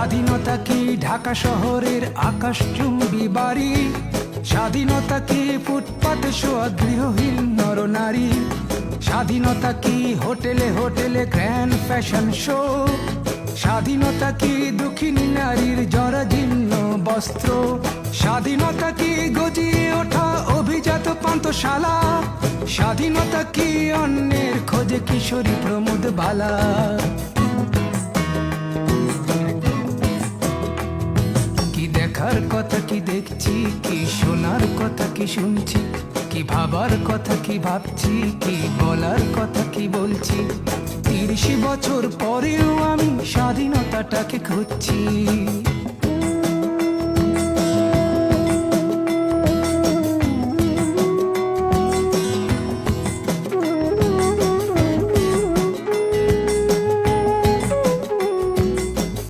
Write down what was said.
স্বাধীনতা কি ঢাকা শহরের আকাশচুম্বী বাড়ি? স্বাধীনতা কি ফুটপাতে শোয়া গৃহহীন নরনারী? স্বাধীনতা কি হোটেলে হোটেলে গ্র্যান্ড ফ্যাশন শো? স্বাধীনতা কি দুঃখিনী নারীর জরাজীর্ণ বস্ত্র? স্বাধীনতা কি গজিয়ে ওঠা অভিজাত পান্থশালা? স্বাধীনতা কি অন্যের খোঁজে কিশোরী প্রমোদ বালা? কি দেখার কথা কি দেখছি, কি শোনার কথা কি শুনছি, কি ভাবার কথা কি ভাবছি, কি বলার কথা কি বলছি। 30 বছর পরেও আমি স্বাধীনতাটাকে খুঁজছি।